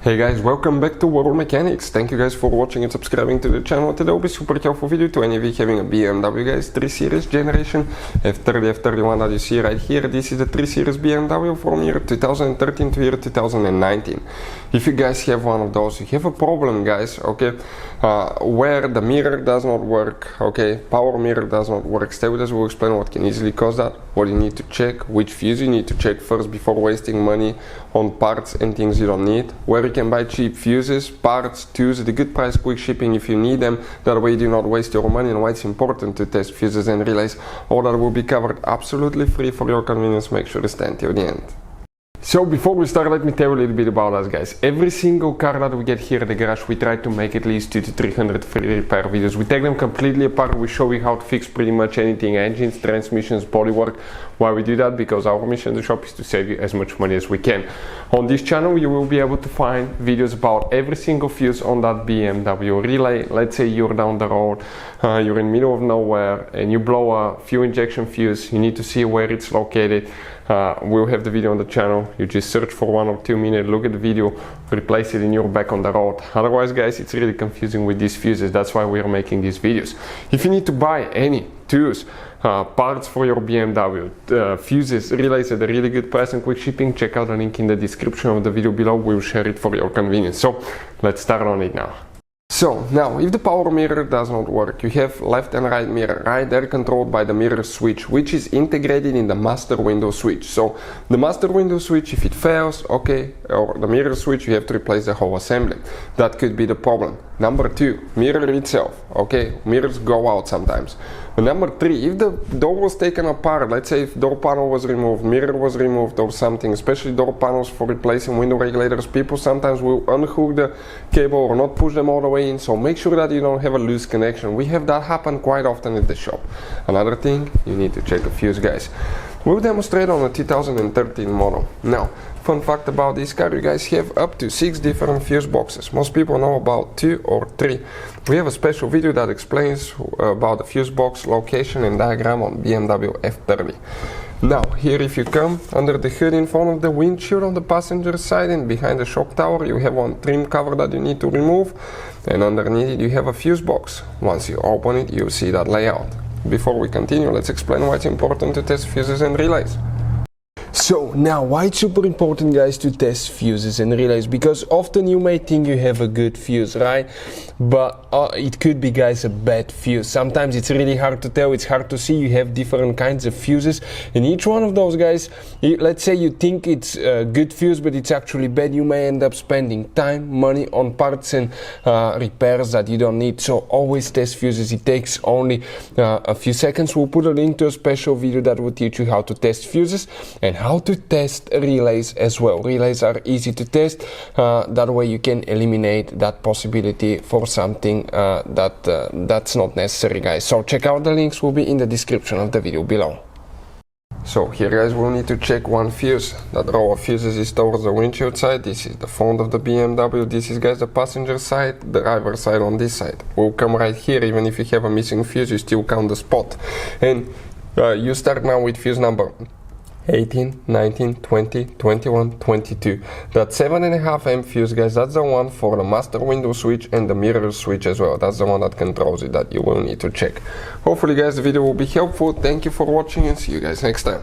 Hey guys, welcome back to World Mechanics. Thank you guys for watching and subscribing to the channel. Today will be super helpful video to any of you having a BMW guys 3 Series generation F30 F31 that you see right here. This is the 3 Series BMW from year 2013 to year 2019. If you guys have one of those, you have a problem guys, okay, where the mirror does not work, okay, power mirror does not work. Stay with us, we'll explain what can easily cause that, what you need to check, which fuse you need to check first before wasting money on parts and things you don't need, where you can buy cheap fuses, parts, tools at a good price, quick shipping if you need them, that way you do not waste your money, and why it's important to test fuses and relays. All that will be covered absolutely free for your convenience. Make sure to stay until the end. So before we start, let me tell you a little bit about us guys. Every single car that we get here at the garage, we try to make at least 200 to 300 free repair videos. We take them completely apart, we show you how to fix pretty much anything, engines, transmissions, bodywork. Why we do that? Because our mission in the shop is to save you as much money as we can. On this channel you will be able to find videos about every single fuse on that BMW relay. Let's say you're down the road, you're in the middle of nowhere and you blow a fuel injection fuse, you need to see where it's located. We'll have the video on the channel. You just search for 1 or 2 minutes, look at the video, replace it and you're back on the road. Otherwise guys, it's really confusing with these fuses. That's why we are making these videos. If you need to buy any tools, parts for your BMW, fuses, relays at a really good price and quick shipping, check out the link in the description of the video below. We'll share it for your convenience. So let's start on it now. So now, if the power mirror does not work, you have left and right mirror. Right, they're controlled by the mirror switch, which is integrated in the master window switch. So the master window switch, if it fails, okay, or the mirror switch, you have to replace the whole assembly. That could be the problem. Number 2, mirror itself, okay, mirrors go out sometimes. But number 3, if the door was taken apart, let's say if door panel was removed, mirror was removed or something, especially door panels for replacing window regulators, people sometimes will unhook the cable or not push them all the way in, so make sure that you don't have a loose connection. We have that happen quite often at the shop. Another thing, you need to check the fuse guys. We'll demonstrate on a 2013 model. Now, fun fact about this car, you guys have up to 6 different fuse boxes. Most people know about 2 or 3. We have a special video that explains about the fuse box location and diagram on BMW F30. Now, here if you come under the hood in front of the windshield on the passenger side and behind the shock tower, you have one trim cover that you need to remove, and underneath it you have a fuse box. Once you open it, you'll see that layout. Before we continue, let's explain why it's important to test fuses and relays. So now, why it's super important guys to test fuses and relays? Because often you may think you have a good fuse, right? But it could be guys a bad fuse. Sometimes it's really hard to tell, it's hard to see. You have different kinds of fuses, and each one of those guys, let's say you think it's a good fuse but it's actually bad, you may end up spending time, money on parts and repairs that you don't need. So always test fuses. It takes only a few seconds. We'll put a link to a special video that will teach you how to test fuses and how to test relays as well. Relays are easy to test, that way you can eliminate that possibility for something that's not necessary guys. So check out the links, will be in the description of the video below. So here guys, we'll need to check one fuse. That row of fuses is towards the windshield side. This is the front of the BMW. This is guys the passenger side, the driver side on this side. We'll come right here. Even if you have a missing fuse, you still count the spot. And you start now with fuse number 18, 19, 20, 21, 22. That 7.5 amp fuse guys, that's the one for the master window switch and the mirror switch as well. That's the one that controls it, that you will need to check. Hopefully guys the video will be helpful. Thank you for watching and see you guys next time.